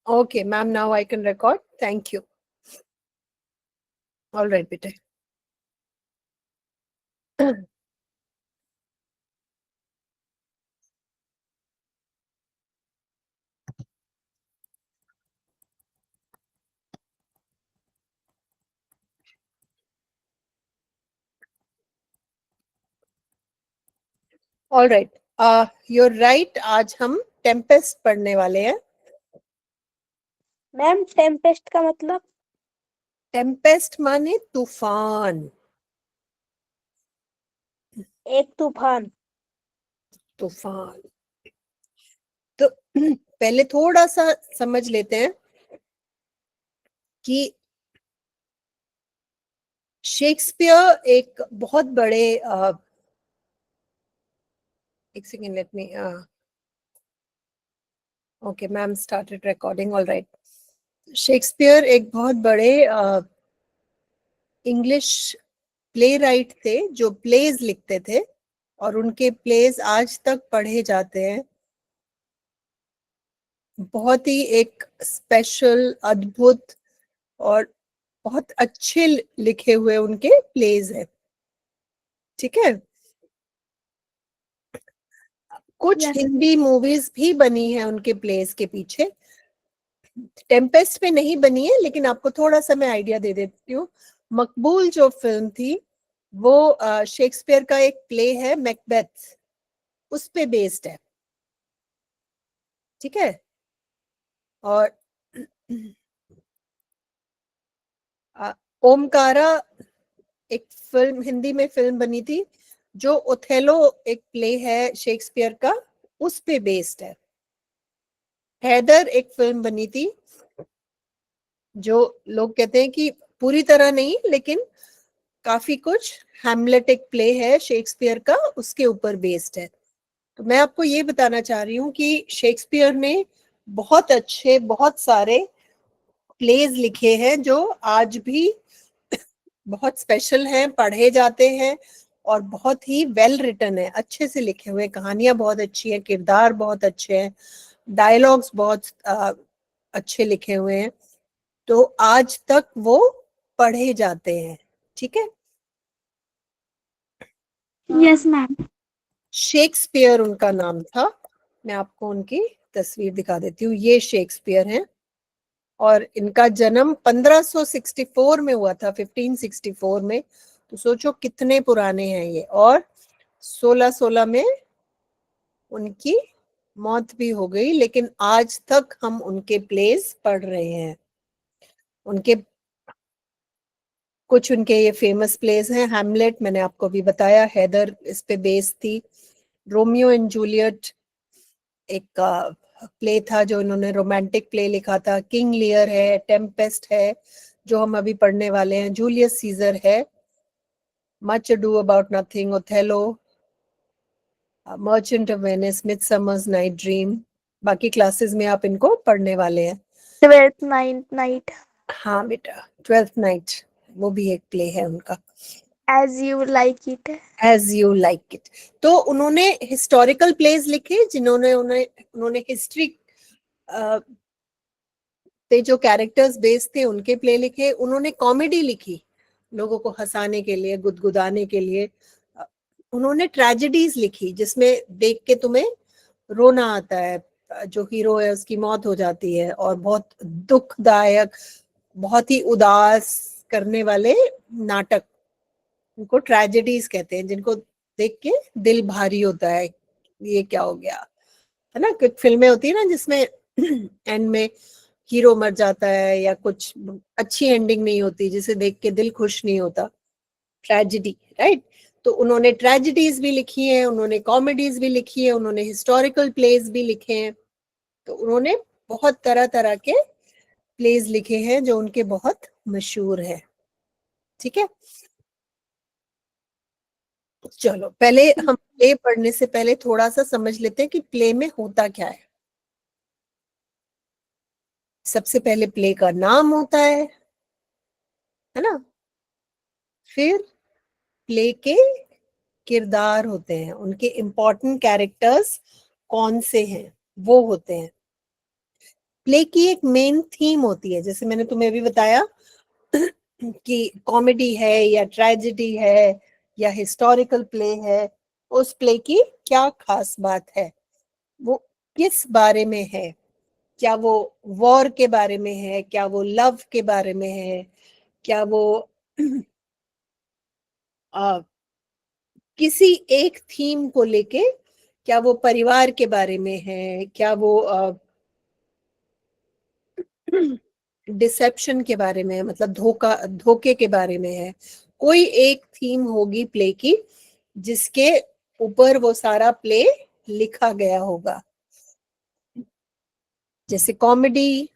Okay, ma'am, now I can record. Thank you. All right, beta. All right. You're right. आज हम Tempest पढ़ने वाले हैं. Ma'am Tempest का मतलब? टेम्पेस्ट माने तूफान. एक तूफान. तूफान. तो पहले थोड़ा सा समझ लेते हैं कि शेक्सपियर एक बहुत बड़े एक second let me okay ma'am started recording. All right. Shakespeare एक बहुत बड़े इंग्लिश प्ले राइट थे जो प्लेज लिखते थे और उनके प्लेज आज तक पढ़े जाते हैं. बहुत ही एक स्पेशल, अद्भुत और बहुत अच्छे लिखे हुए उनके प्लेज हैं. ठीक है. कुछ Yes. हिंदी मूवीज भी बनी है उनके प्लेस के पीछे. टेम्पेस्ट पे नहीं बनी है लेकिन आपको थोड़ा सा मैं आइडिया दे देती हूँ. मकबूल जो फिल्म थी वो शेक्सपियर का एक प्ले है मैकबेथ, उस पे बेस्ड है. ठीक है. और ओमकारा एक फिल्म, हिंदी में फिल्म बनी थी जो ओथेलो एक प्ले है शेक्सपियर का, उस पे बेस्ड है. हैदर एक फिल्म बनी थी जो लोग कहते हैं कि पूरी तरह नहीं लेकिन काफी कुछ, हैमलेट एक प्ले है शेक्सपियर का, उसके ऊपर बेस्ड है. तो मैं आपको ये बताना चाह रही हूँ कि शेक्सपियर ने बहुत अच्छे, बहुत सारे प्लेज लिखे हैं जो आज भी बहुत स्पेशल हैं, पढ़े जाते हैं और बहुत ही वेल रिटन है, अच्छे से लिखे हुए. कहानियां बहुत अच्छी हैं, किरदार बहुत अच्छे हैं, डायलॉग्स बहुत अच्छे लिखे हुए हैं. तो आज तक वो पढ़े जाते हैं. ठीक है. Yes ma'am. शेक्सपियर उनका नाम था. मैं आपको उनकी तस्वीर दिखा देती हूँ. ये शेक्सपियर हैं और इनका जन्म 1564 में हुआ था, 1564 में. तो सोचो कितने पुराने हैं ये. और 1616 में उनकी मौत भी हो गई, लेकिन आज तक हम उनके प्लेस पढ़ रहे हैं. उनके कुछ उनके ये फेमस प्लेस हैं. हैमलेट मैंने आपको भी बताया, हैदर इस पे बेस्ड थी. रोमियो एंड जूलियट एक प्ले था जो इन्होंने रोमांटिक प्ले लिखा था. किंग लियर है, टेम्पेस्ट है जो हम अभी पढ़ने वाले हैं, जूलियस सीजर है, much ado about nothing, Othello, merchant of Venice, midsummer's night dream. बाकी क्लासेस में आप इनको पढ़ने वाले हैं. Twelfth night. हाँ बेटा, ट्वेल्थ नाइट वो भी एक प्ले है उनका. As you like it. As you like it. तो उन्होंने हिस्टोरिकल प्लेज लिखे जिन्होंने उन्होंने हिस्ट्री पे जो कैरेक्टर्स बेस्ड थे उनके प्ले लिखे. उन्होंने कॉमेडी लिखी लोगों को हंसाने के लिए, गुदगुदाने के लिए. उन्होंने ट्रेजेडीज लिखी जिसमें देख के तुम्हें रोना आता है. जो हीरो है उसकी मौत हो जाती है और बहुत दुखदायक, बहुत ही उदास करने वाले नाटक, उनको ट्रेजेडीज कहते हैं, जिनको देख के दिल भारी होता है. ये क्या हो गया, है ना. कुछ फिल्में होती है ना जिसमें एंड में हीरो मर जाता है या कुछ अच्छी एंडिंग नहीं होती, जिसे देख के दिल खुश नहीं होता. Tragedy, right. तो उन्होंने ट्रेजेडीज भी लिखी हैं, उन्होंने कॉमेडीज भी लिखी है, उन्होंने हिस्टोरिकल प्लेज भी लिखे हैं. तो उन्होंने बहुत तरह तरह के प्लेज लिखे हैं जो उनके बहुत मशहूर है. ठीक है. चलो पहले हम प्ले पढ़ने से पहले थोड़ा सा समझ लेते हैं कि प्ले में होता क्या है. सबसे पहले प्ले का नाम होता है ना. फिर प्ले के किरदार होते हैं, उनके इम्पोर्टेंट कैरेक्टर्स कौन से हैं वो होते हैं. प्ले की एक मेन थीम होती है, जैसे मैंने तुम्हें अभी बताया कि कॉमेडी है या ट्रेजेडी है या हिस्टोरिकल प्ले है, उस प्ले की क्या खास बात है, वो किस बारे में है, क्या वो वॉर के बारे में है, क्या वो लव के बारे में है, क्या वो आ, किसी एक थीम को लेके, क्या वो परिवार के बारे में है, क्या वो डिसेप्शन के बारे में है, मतलब धोखे के बारे में है। कोई एक थीम होगी प्ले की जिसके ऊपर वो सारा प्ले लिखा गया होगा। जैसे कॉमेडी,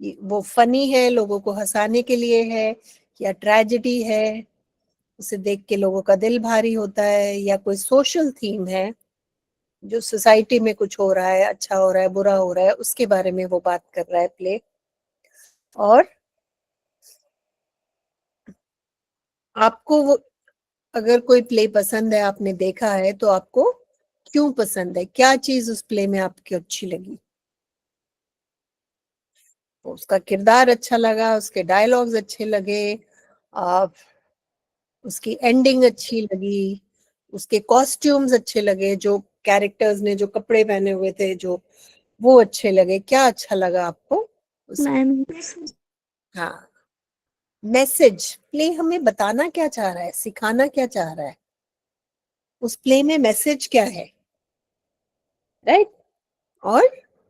वो फनी है, लोगों को हंसाने के लिए है, या ट्रेजेडी है, उसे देख के लोगों का दिल भारी होता है, या कोई सोशल थीम है, जो सोसाइटी में कुछ हो रहा है, अच्छा हो रहा है, बुरा हो रहा है, उसके बारे में वो बात कर रहा है प्ले। और आपको वो, अगर कोई प्ले पसंद है, आपने देखा है, तो आपको क्यों पसंद है, क्या चीज उस प्ले में आपको अच्छी लगी? उसका किरदार अच्छा लगा, उसके डायलॉग्स अच्छे लगे, आप उसकी एंडिंग अच्छी लगी, उसके कॉस्ट्यूम्स अच्छे लगे, जो कैरेक्टर्स ने जो कपड़े पहने हुए थे, जो वो अच्छे लगे, क्या अच्छा लगा आपको मैम हाँ, मैसेज, प्ले हमें बताना क्या चाह रहा है, सिखाना क्या चाह रहा है, उस प्ले में मैसेज क्या है, राइट? और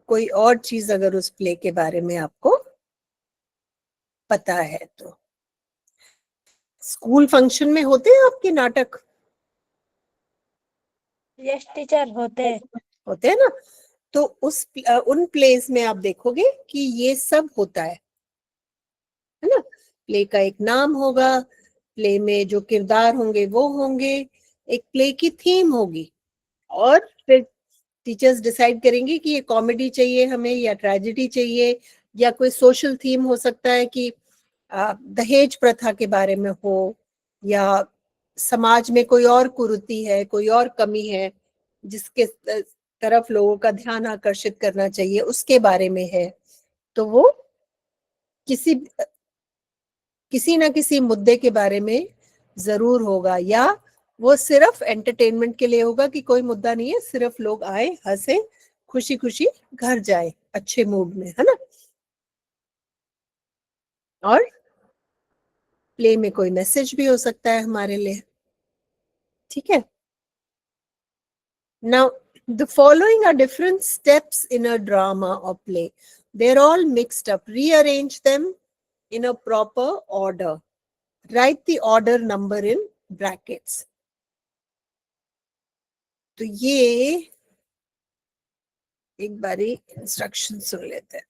कोई और चीज अगर उस प्ले के बारे में आपको पता है तो। स्कूल फंक्शन में होते हैं आपके नाटक? यस टीचर होते होते हैं ना? तो उन प्लेस में आप देखोगे कि ये सब होता है ना? प्ले का एक नाम होगा, प्ले में जो किरदार होंगे वो होंगे, एक प्ले की थीम होगी, और फिर टीचर्स डिसाइड करेंगे कि ये कॉमेडी चाहिए हमें या ट्रेजेडी चाहिए, या कोई सोशल थीम हो सकता है कि दहेज प्रथा के बारे में हो, या समाज में कोई और कुरीति है, कोई और कमी है जिसके तरफ लोगों का ध्यान आकर्षित करना चाहिए, उसके बारे में है। तो वो किसी किसी ना किसी मुद्दे के बारे में जरूर होगा, या वो सिर्फ एंटरटेनमेंट के लिए होगा कि कोई मुद्दा नहीं है, सिर्फ लोग आए, हंसे, खुशी खुशी घर जाए, अच्छे मूड में, है ना? और प्ले में कोई मैसेज भी हो सकता है हमारे लिए, ठीक है? Now, the following are different steps in a drama or play. They're all mixed up. Rearrange them in a proper order. Write the order number in brackets. तो ये एक बारी इंस्ट्रक्शन सुन लेते हैं।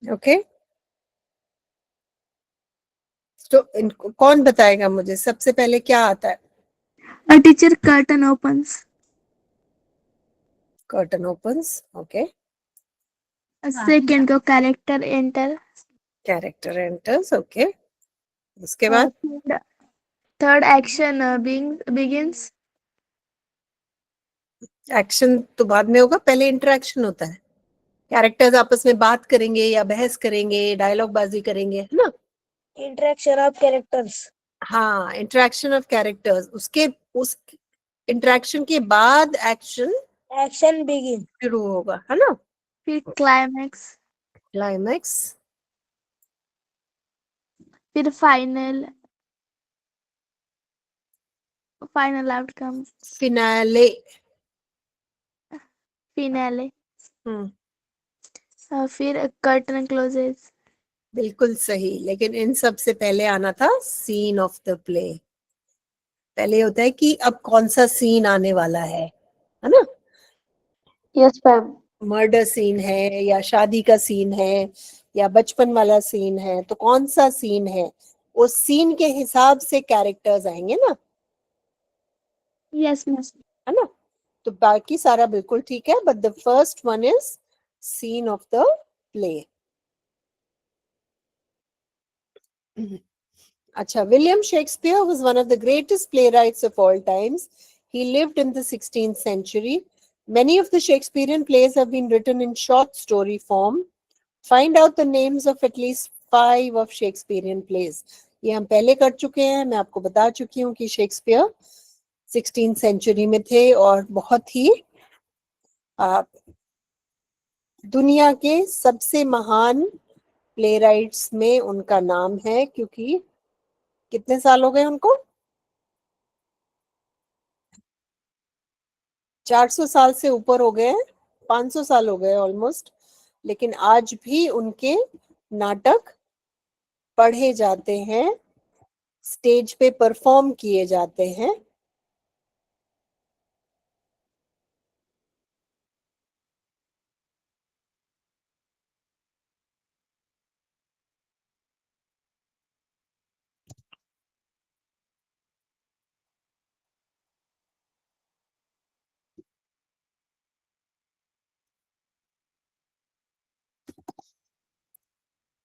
ओके, तो कौन बताएगा मुझे सबसे पहले क्या आता है? A teacher curtain opens. Curtain opens, okay. A second go character enter. Character enters, okay. उसके बाद Third action begins. एक्शन तो बाद में होगा, पहले इंटरेक्शन होता है। कैरेक्टर्स आपस में बात करेंगे या बहस करेंगे, डायलॉग बाजी करेंगे, है ना? Interaction of characters. हाँ, इंटरेक्शन ऑफ कैरेक्टर्स, उस इंटरेक्शन के बाद एक्शन Action begin. शुरू होगा, है ना? फिर climax. क्लाइमैक्स, फिर final outcome. फिनाले। Finale. हम्म, फिर curtain closes. बिल्कुल सही, लेकिन इन सब से पहले आना था सीन ऑफ द प्ले। पहले होता है कि अब कौन सा सीन आने वाला है ना? Yes, ma'am. मर्डर सीन है, या शादी का सीन है, या बचपन वाला सीन है, तो कौन सा सीन है, उस सीन के हिसाब से कैरेक्टर्स आएंगे ना, Yes, ma'am. है ना? तो बाकी सारा बिल्कुल ठीक है, but the first one is seen of the play. अच्छा, William Shakespeare was one of the greatest playwrights of all times. He lived in the 16th century. Many of the Shakespearean plays have been written in short story form. Find out the names of at least 5 of Shakespearean plays. ये हम पहले कर चुके हैं, मैं आपको बता चुकी हूँ कि शेक्सपियर 16th सेंचुरी में थे और बहुत ही दुनिया के सबसे महान प्लेराइट्स में उनका नाम है, क्योंकि कितने साल हो गए उनको? 400 साल से ऊपर हो गए, 500 साल हो गए ऑलमोस्ट, लेकिन आज भी उनके नाटक पढ़े जाते हैं, स्टेज पे परफॉर्म किए जाते हैं.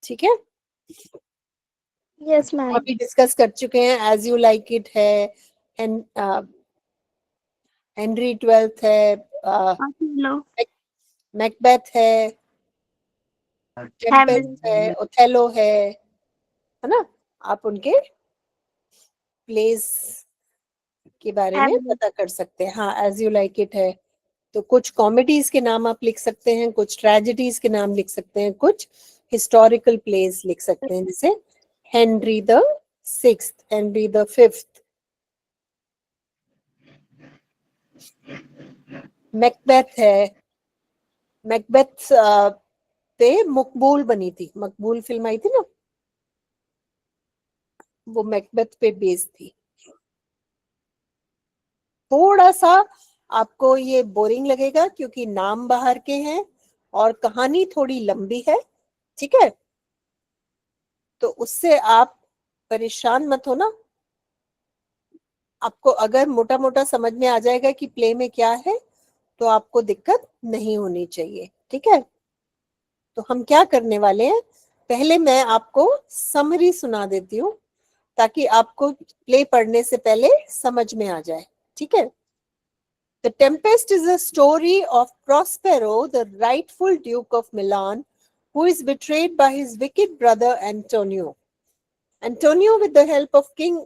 ठीक है, Yes, ma'am. अभी डिस्कस कर चुके हैं. एज यू लाइक इट है, हेनरी 12th है, Othello. मैकबेथ है, टेम्पेस्ट है, ओथेलो है ना? आप उनके प्लेस के बारे में Hamlet. पता कर सकते हैं. हाँ, एज यू लाइक इट है. तो कुछ कॉमेडीज के नाम आप लिख सकते हैं, कुछ ट्रेजेडीज के नाम लिख सकते हैं, कुछ हिस्टोरिकल प्लेस लिख सकते हैं, जैसे Henry the 6th, Henry the 5th. Macbeth है, मैकबेथ पे मकबूल बनी थी, मकबूल फिल्म आई थी ना, वो मैकबेथ पे बेस्ड थी. थोड़ा सा आपको ये बोरिंग लगेगा क्योंकि नाम बाहर के हैं और कहानी थोड़ी लंबी है, ठीक है? तो उससे आप परेशान मत हो ना. आपको अगर मोटा मोटा समझ में आ जाएगा कि प्ले में क्या है, तो आपको दिक्कत नहीं होनी चाहिए, ठीक है? तो हम क्या करने वाले हैं, पहले मैं आपको समरी सुना देती हूँ ताकि आपको प्ले पढ़ने से पहले समझ में आ जाए, ठीक है? The Tempest is a story of Prospero, the rightful Duke of Milan, who is betrayed by his wicked brother Antonio. Antonio, with the help of King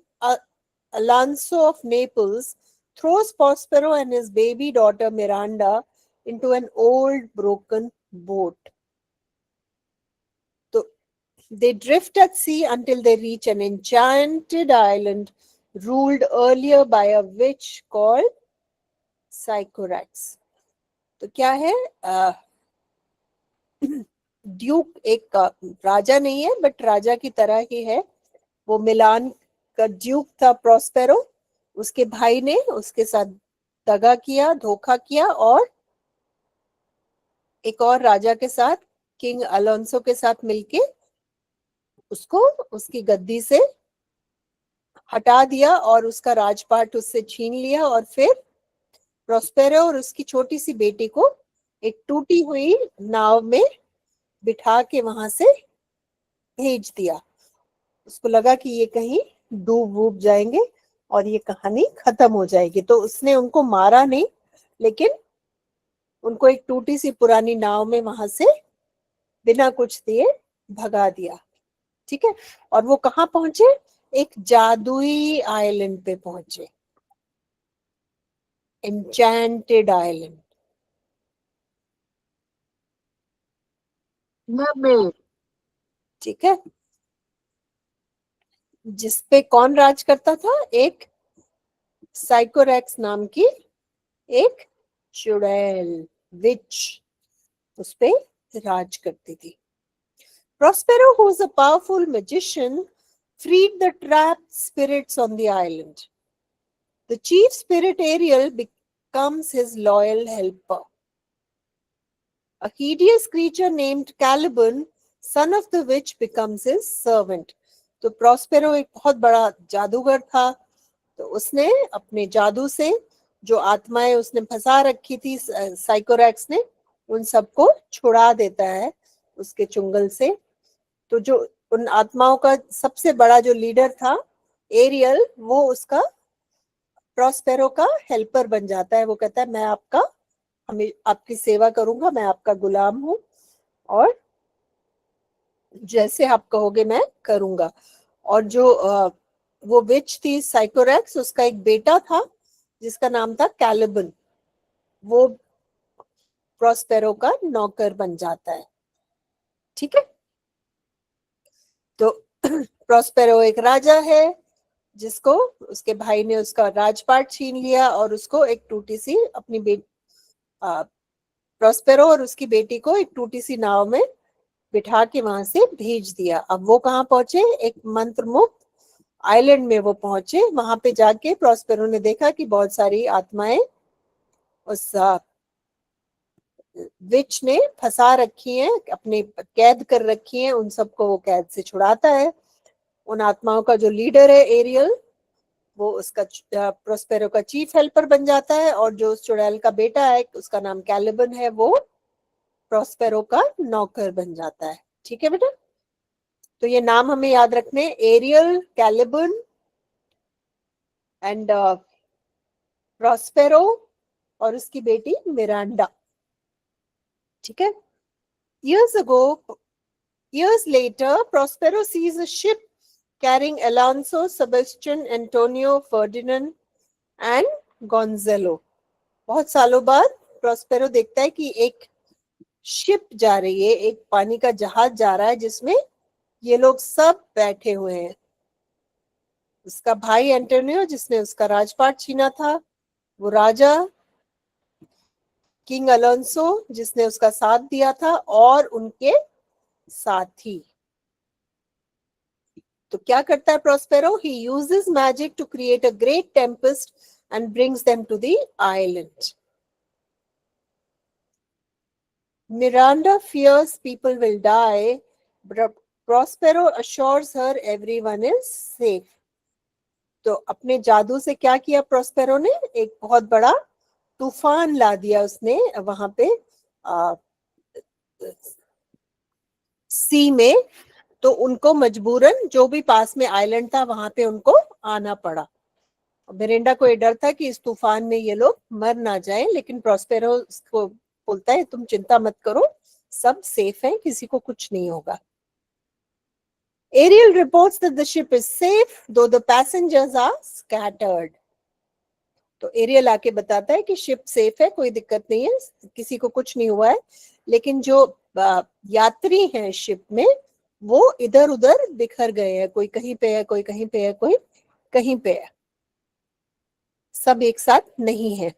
Alonso of Naples, throws Prospero and his baby daughter Miranda into an old broken boat. So they drift at sea until they reach an enchanted island ruled earlier by a witch called Sycorax. तो क्या है, Duke एक राजा नहीं है, but राजा की तरह ही है. वो मिलान का ड्यूक था प्रोस्पेरो. उसके भाई ने उसके साथ दगा किया, धोखा किया और एक और राजा के साथ, किंग अलोंसो के साथ मिलके उसको उसकी गद्दी से हटा दिया और उसका राजपाट उससे छीन लिया. और फिर प्रोस्पेरो और उसकी छोटी सी बेटी को एक टूटी हुई नाव में बिठा के वहां से भेज दिया. उसको लगा कि ये कहीं डूब वूब जाएंगे और ये कहानी खत्म हो जाएगी, तो उसने उनको मारा नहीं, लेकिन उनको एक टूटी सी पुरानी नाव में वहां से बिना कुछ दिए भगा दिया, ठीक है? और वो कहाँ पहुंचे? एक जादुई आइलैंड पे पहुंचे, एन्चेंटेड आइलैंड. ठीक है? जिसपे कौन राज करता था? एक साइकोरैक्स नाम की एक चुड़ैल, विच, उस पे राज करती थी. Prospero, who was a powerful magician, freed the trapped spirits on the island. The chief spirit Ariel becomes his loyal helper. A hideous creature named Caliban, son of the witch, becomes his servant. तो Prospero एक बहुत बड़ा जादूगर था, तो उसने अपने जादू से जो आत्माएं उसने फंसा रखी थी साइकोरैक्स ने, उन सबको छुड़ा देता है उसके चुंगल से। तो जो उन आत्माओं का सबसे बड़ा जो लीडर था एरियल, वो उसका प्रॉस्पेरो का हेल्पर बन जाता है। वो कहता है मैं आपका, हमें आपकी सेवा करूंगा, मैं आपका गुलाम हूं और जैसे आप कहोगे मैं करूंगा। और जो वो विच थी साइकोरैक्स, उसका एक बेटा था जिसका नाम था कैलिबन, वो प्रॉस्पेरो का नौकर बन जाता है। ठीक है, तो प्रॉस्पेरो एक राजा है जिसको उसके भाई ने उसका राजपाट छीन लिया और उसको एक टूटी सी अपनी बेटी, प्रॉस्पेरो और उसकी बेटी को एक टूटी सी नाव में बिठा के वहां से भेज दिया। अब वो कहाँ पहुंचे, एक मंत्रमुग्ध आइलैंड में वो पहुंचे। वहां पे जाके प्रॉस्पेरो ने देखा कि बहुत सारी आत्माएं उस विच ने फंसा रखी हैं, अपने कैद कर रखी हैं, उन सबको वो कैद से छुड़ाता है। उन आत्माओं का जो लीडर है एरियल, वो उसका प्रोस्पेरो का चीफ हेल्पर बन जाता है। और जो उस चुड़ैल का बेटा है उसका नाम कैलिबन है, वो प्रोस्पेरो का नौकर बन जाता है। ठीक है बेटा, तो ये नाम हमें याद रखने, एरियल, कैलिबन एंड प्रोस्पेरो और उसकी बेटी मिरांडा। ठीक है, years ago years later Prospero sees a ship carrying Alonso, Sebastian, Antonio, Ferdinand and Gonzalo. बहुत सालों बाद प्रोस्पेरो देखता है कि एक शिप जा रही है, एक पानी का जहाज जा रहा है जिसमें ये लोग सब बैठे हुए हैं। उसका भाई एंटोनियो जिसने उसका राजपाट छीना था, वो राजा किंग अलोंसो जिसने उसका साथ दिया था, और उनके साथी। तो क्या करता है Prospero, he uses magic to create a great tempest and brings them to the island. Miranda fears people will die, but Prospero assures her everyone is safe. तो अपने जादू से क्या किया प्रोस्पेरो ने, एक बहुत बड़ा तूफान ला दिया उसने वहां पे सी में। तो उनको मजबूरन जो भी पास में आइलैंड था वहां पे उनको आना पड़ा। मिरिंडा को ये डर था कि इस तूफान में ये लोग मर ना जाएं, लेकिन प्रोस्पेरो को बोलता है तुम चिंता मत करो, सब सेफ है, किसी को कुछ नहीं होगा। Ariel reports that the ship is safe, though the passengers are scattered. तो एरियल आके बताता है कि शिप सेफ है, कोई दिक्कत नहीं है, किसी को कुछ नहीं हुआ है, लेकिन जो यात्री हैं शिप में वो इधर उधर बिखर गए हैं, कोई कहीं पे है, कोई कहीं पे है, कोई कहीं पे है, सब एक साथ नहीं है।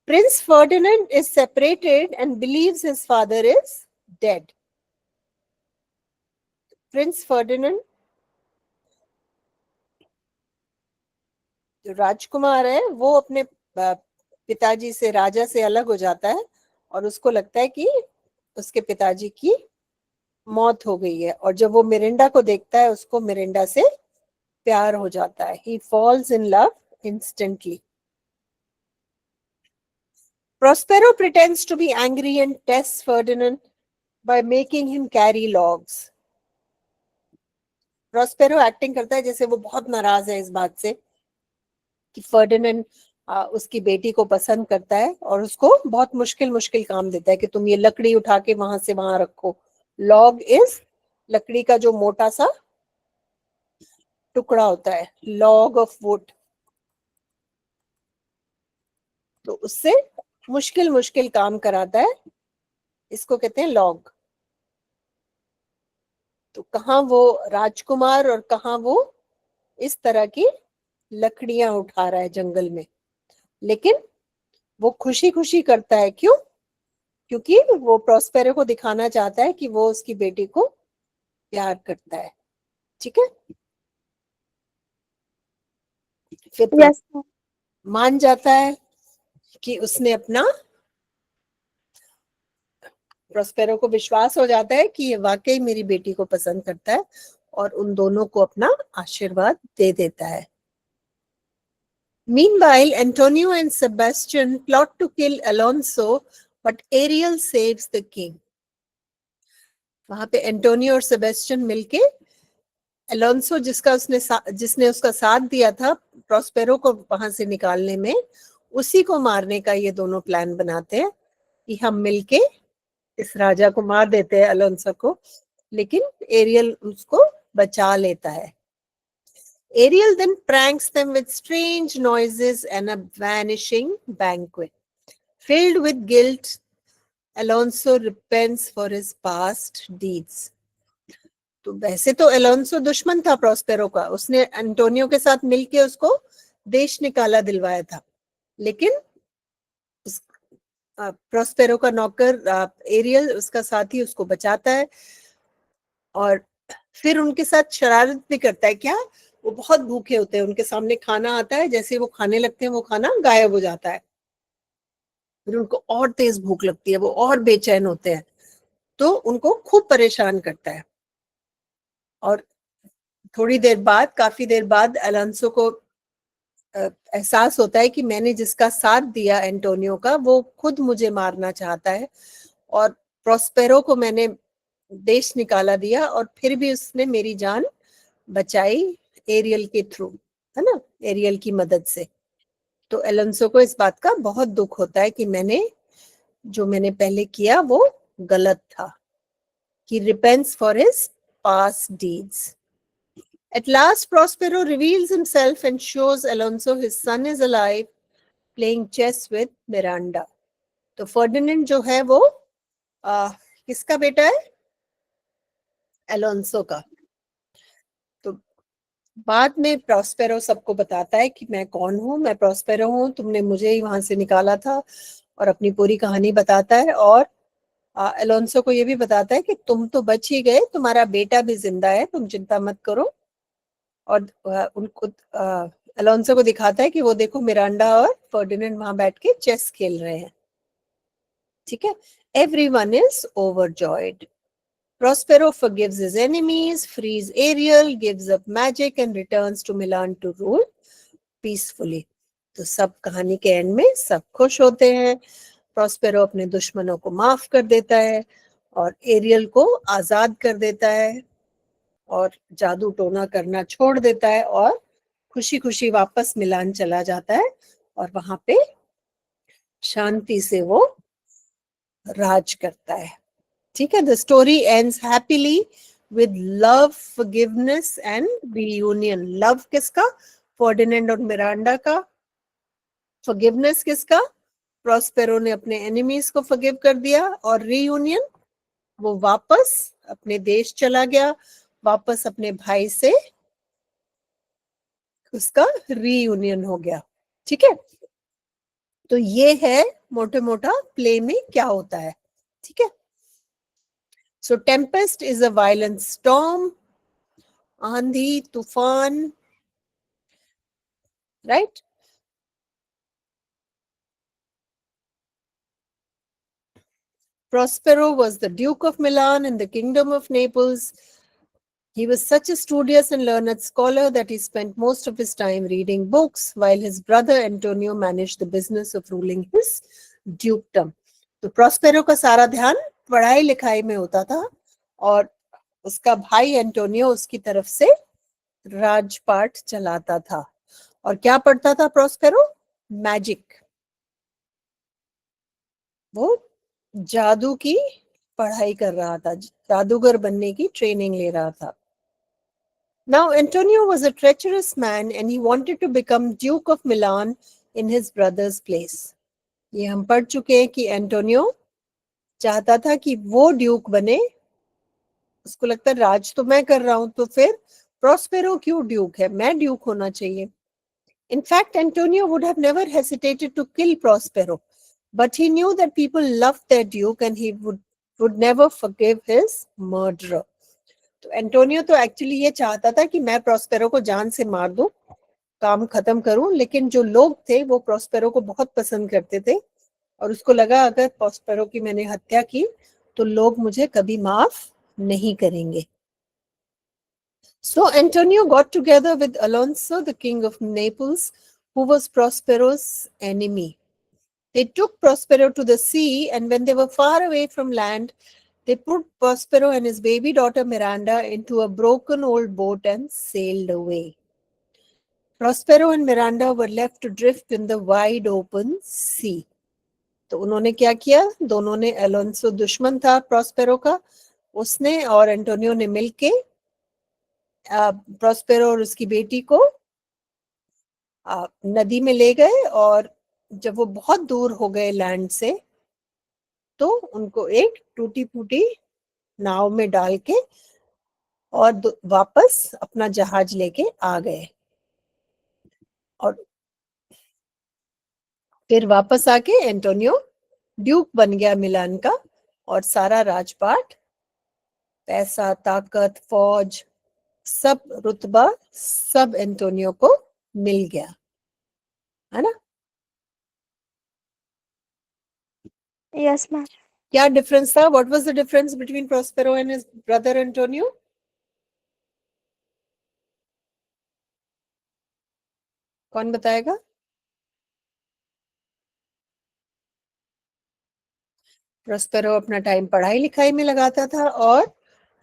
Prince Ferdinand is separated and believes his father is dead. Prince Ferdinand जो राजकुमार है वो अपने पिताजी से, राजा से अलग हो जाता है और उसको लगता है कि उसके पिताजी की मौत हो गई है। और जब वो मिरिंडा को देखता है उसको मिरिंडा से प्यार हो जाता है। He falls in love instantly. Prospero pretends to be angry and tests Ferdinand by making him carry logs. Prospero acting करता है जैसे वो बहुत नाराज है इस बात से कि फर्डिनेंड उसकी बेटी को पसंद करता है और उसको बहुत मुश्किल मुश्किल काम देता है कि तुम ये लकड़ी उठा के वहां से वहां रखो। लॉग इज लकड़ी का जो मोटा सा टुकड़ा होता है, लॉग ऑफ वुड। तो उससे मुश्किल मुश्किल काम कराता है, इसको कहते हैं लॉग। तो कहाँ वो राजकुमार और कहाँ वो इस तरह की लकड़ियां उठा रहा है जंगल में, लेकिन वो खुशी खुशी करता है। क्यों? क्योंकि वो प्रोस्पेरो को दिखाना चाहता है कि वो उसकी बेटी को प्यार करता है। ठीक है, फिर Yes, ma'am. मान जाता है कि उसने अपना, प्रोस्पेरो को विश्वास हो जाता है कि ये वाकई मेरी बेटी को पसंद करता है और उन दोनों को अपना आशीर्वाद दे देता है। Meanwhile, Antonio and Sebastian plot to kill Alonso, but Ariel saves the king. वहां पे एंटोनियो और सेबेस्टियन मिलके अलोंसो जिसने उसका साथ दिया था प्रोस्पेरो को वहां से निकालने में, उसी को मारने का ये दोनों प्लान बनाते हैं कि हम मिलके इस राजा को मार देते हैं अलोंसो को, लेकिन एरियल उसको बचा लेता है. Ariel then pranks them with strange noises and a vanishing banquet. Filled with guilt, Alonso repents for his past deeds. तो वैसे तो अलोंसो दुश्मन था प्रोस्पेरो का, उसने एंटोनियो के साथ मिलके उसको देश निकाला दिलवाया था, लेकिन प्रोस्पेरो का नौकर एरियल उसका साथी उसको बचाता है और फिर उनके साथ शरारत भी करता है. क्या? वो बहुत भूखे होते हैं, उनके सामने खाना आता है, जैसे वो खाने लगते हैं वो खाना गायब हो जाता है, फिर उनको और तेज भूख लगती है, वो और बेचैन होते हैं, तो उनको खूब परेशान करता है. और थोड़ी देर बाद, काफी देर बाद अलोंसो को एहसास होता है कि मैंने जिसका साथ दिया एंटोनियो का, वो खुद मुझे मारना चाहता है और प्रोस्पेरो को मैंने देश निकाला दिया और फिर भी उसने मेरी जान बचाई एरियल के थ्रू, है ना, एरियल की मदद से. तो अलोंसो को इस बात का बहुत दुख होता है कि मैंने पहले किया वो गलत था. He repents for his past deeds. At last, Prospero reveals himself and shows Alonso his son is alive, playing chess with Miranda. तो फर्डिनेंड जो है वो किसका बेटा है? अलोंसो का. तो बाद में प्रोस्पेरो सबको बताता है कि मैं कौन हूँ, मैं प्रोस्पेरो हूँ, तुमने मुझे ही वहां से निकाला था, और अपनी पूरी कहानी बताता है. और अलोंसो को ये भी बताता है कि तुम तो बच ही गए, तुम्हारा बेटा भी जिंदा है, तुम चिंता मत करो. और उनको अलोंसो को दिखाता है कि वो देखो मिरांडा और फर्डिनेंड वहां बैठ के चेस खेल रहे हैं. ठीक है. Everyone is overjoyed. Prospero forgives his enemies, frees Ariel, gives up magic and returns to Milan to rule peacefully. तो सब कहानी के एंड में सब खुश होते हैं. प्रोस्पेरो अपने दुश्मनों को माफ कर देता है और एरियल को आजाद कर देता है और जादू टोना करना छोड़ देता है और खुशी खुशी वापस मिलान चला जाता है और वहां पे शांति से वो राज करता है. ठीक है. The story ends happily with love, forgiveness and reunion. Love किसका? फर्डिनेंड और मिरांडा का. फॉरगिवनेस किसका? प्रोस्पेरो ने अपने एनिमीज को फॉरगिव कर दिया. और रीयूनियन, वो वापस अपने देश चला गया, वापस अपने भाई से उसका रीयूनियन हो गया. ठीक है. तो ये है मोटे मोटा प्ले में क्या होता है. ठीक है. So tempest is a violent storm, आंधी तूफान, right. Prospero was the Duke of Milan in the Kingdom of Naples. He was such a studious and learned scholar that he spent most of his time reading books, while his brother Antonio managed the business of ruling his dukedom. तो Prospero का सारा ध्यान पढ़ाई लिखाई में होता था और उसका भाई एंटोनियो उसकी तरफ से राजपाट चलाता था. और क्या पढ़ता था प्रोस्पेरो? मैजिक. वो जादू की पढ़ाई कर रहा था, जादूगर बनने की ट्रेनिंग ले रहा था. Now Antonio was a treacherous man and he wanted to become Duke of Milan in his brother's place. ये हम पढ़ चुके हैं कि एंटोनियो चाहता था कि वो ड्यूक बने. उसको लगता है राज तो मैं कर रहा हूं, तो फिर प्रोस्पेरो क्यों ड्यूक है, मैं ड्यूक होना चाहिए. In fact, Antonio would have never hesitated to kill Prospero, but he knew that people loved their duke and he would never forgive his murderer. तो एंटोनियो तो एक्चुअली ये चाहता था कि मैं प्रोस्पेरो को जान से मार दूं, काम खत्म करूं, लेकिन जो लोग थे वो प्रोस्पेरो को बहुत पसंद करते थे और उसको लगा अगर प्रोस्पेरो की मैंने हत्या की तो लोग मुझे कभी माफ नहीं करेंगे. So Antonio got together with Alonso, the king of Naples, who was Prospero's enemy. They took Prospero to the sea, and when they were far away from land, they put Prospero and his baby daughter Miranda into a broken old boat and sailed away. Prospero and Miranda were left to drift in the wide open sea. तो उन्होंने क्या किया? दोनों ने, Alonso दुश्मन था Prospero का, उसने और एंटोनियो ने मिलके प्रॉस्पेरो और उसकी बेटी को नदी में ले गए, और जब वो बहुत दूर हो गए लैंड से, तो उनको एक टूटी फूटी नाव में डाल के और वापस अपना जहाज लेके आ गए। और फिर वापस आके एंटोनियो ड्यूक बन गया मिलान का, और सारा राजपाट, पैसा, ताकत, फौज, सब रुतबा सब एंटोनियो को मिल गया, है ना? Yes, ma'am. क्या डिफरेंस था? What was the difference between Prospero and his brother Antonio? कौन बताएगा? प्रॉस्पेरो अपना टाइम पढ़ाई लिखाई में लगाता था, और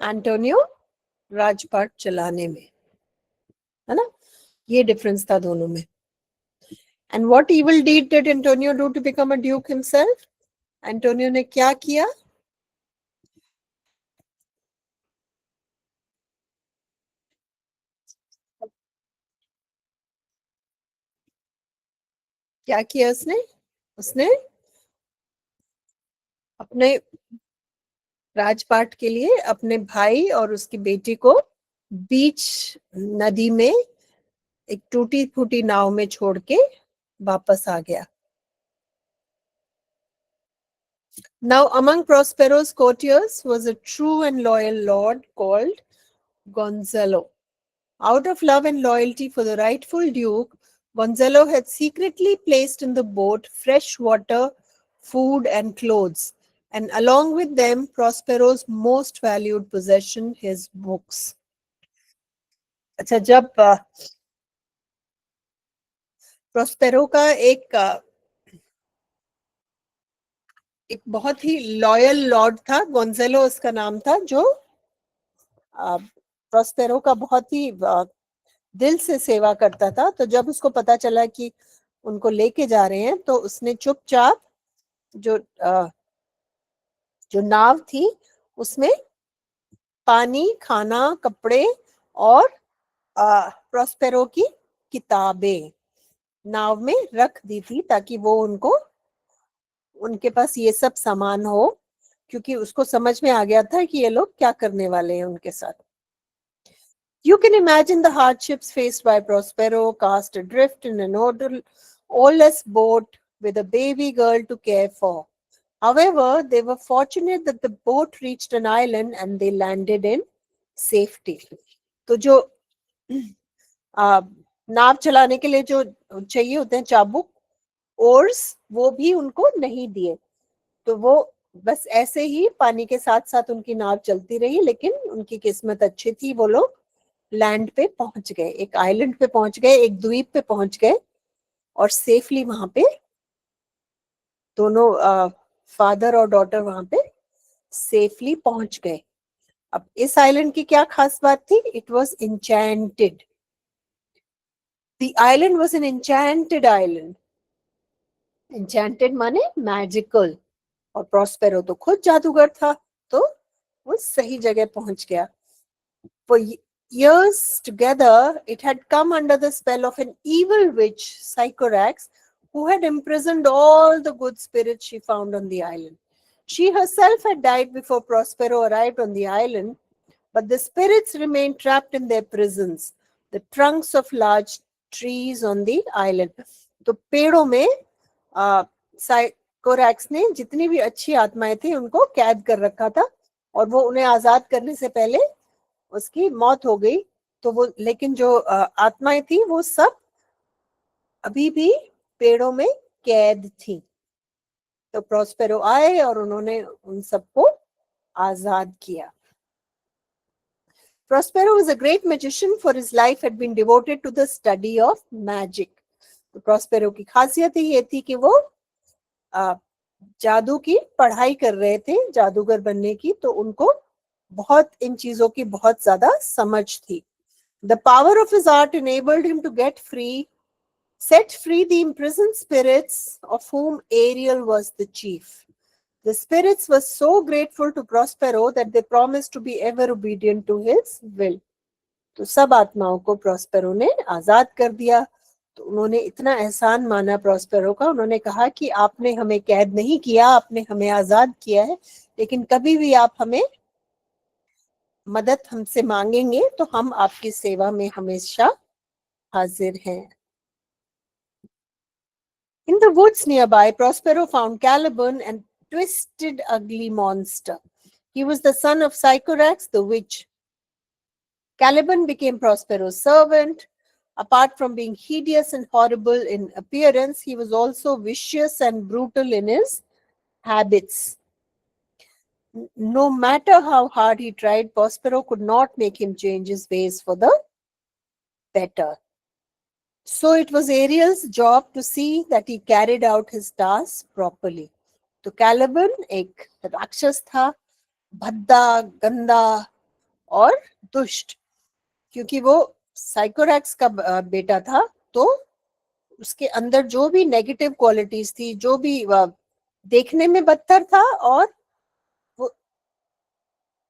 एंटोनियो राजपाट चलाने में, है ना? ये डिफरेंस था दोनों में। And what evil deed did Antonio do to become a duke himself? Antonio ने क्या किया? क्या किया उसने? उसने अपने राजपाट के लिए अपने भाई और उसकी बेटी को बीच नदी में एक टूटी फूटी नाव में छोड़ के वापस आ गया। Now among Prospero's courtiers was a true and loyal lord called Gonzalo. Out of love and loyalty for the rightful duke, Gonzalo had secretly placed in the boat fresh water, food, and clothes, and along with them Prospero's most valued possession, his books. अच्छा, जब Prospero का एक बहुत ही loyal Lord था, गोंजेलो उसका नाम था, जो प्रोस्पेरो का बहुत ही दिल से सेवा करता था। तो जब उसको पता चला कि उनको लेके जा रहे हैं, तो उसने चुपचाप जो नाव थी उसमें पानी, खाना, कपड़े और प्रोस्पेरो की किताबें नाव में रख दी थी, ताकि वो उनके पास ये सब सामान हो, क्योंकि उसको समझ में आ गया था कि ये लोग क्या करने वाले हैं उनके साथ। You can imagine the hardships faced by Prospero, cast adrift in an oarless boat with a baby girl to care for. However, they were fortunate that the boat reached an island and they landed in safety. तो जो नाव चलाने के लिए जो चाहिए होते हैं चाबुक, ओर्स, वो भी उनको नहीं दिए। तो वो बस ऐसे ही पानी के साथ साथ उनकी नाव चलती रही, लेकिन उनकी किस्मत अच्छी थी, वो लोग लैंड पे पहुंच गए, एक आइलैंड पे पहुंच गए, एक द्वीप पे पहुंच गए, और सेफली वहां पे दोनों फादर और डॉटर वहां पे सेफली पहुंच गए। अब इस आइलैंड की क्या खास बात थी? It was enchanted. The island was an enchanted island. Enchanted माने मैजिकल, और प्रॉस्पेरो तो खुद जादूगर था, तो वो सही जगह पहुंच गया। For years together, it had come under the spell of an evil witch, Sycorax, who had imprisoned all the good spirits she found on the island. She herself had died before Prospero arrived on the island, but the spirits remained trapped in their prisons, the trunks of large trees on the island. तो पेड़ों में साइकोरैक्स ने जितनी भी अच्छी आत्माएं थी उनको कैद कर रखा था, और वो उन्हें आजाद करने से पहले उसकी मौत हो गई। तो वो, लेकिन जो आत्माएं थी वो सब अभी भी पेड़ों में कैद थी। तो प्रॉस्पेरो आए और उन्होंने उन सबको आजाद किया। Prospero was a great magician, for his life had been devoted to the study of magic. तो प्रॉस्पेरो की खासियत ही ये थी कि वो जादू की पढ़ाई कर रहे थे, जादूगर बनने की, तो उनको बहुत इन चीजों की बहुत ज्यादा समझ थी. The power of his art enabled him to set free the imprisoned spirits, of whom Ariel was the chief. The spirits were so grateful to Prospero that they promised to be ever obedient to his will. तो सब आत्माओं को Prospero ने आजाद कर दिया. तो उन्होंने इतना एहसान माना प्रॉस्पेरो का, उन्होंने कहा कि आपने हमें कैद नहीं किया, आपने हमें आजाद किया है, लेकिन कभी भी आप हमें मदद हमसे मांगेंगे तो हम आपकी सेवा में हमेशा हाजिर हैं. In the woods nearby, Prospero found Caliban, and twisted, ugly monster. He was the son of Sycorax, the witch. Caliban became Prospero's servant. Apart from being hideous and horrible in appearance, he was also vicious and brutal in his habits. No matter how hard he tried, Prospero could not make him change his ways for the better. So it was Ariel's job to see that he carried out his tasks properly. तो Caliban एक राक्षस था, भद्दा, गंदा और दुष्ट. क्योंकि वो साइकोरैक्स का बेटा था, तो उसके अंदर जो भी नेगेटिव क्वालिटीज थी, जो भी देखने में बदतर था, और वो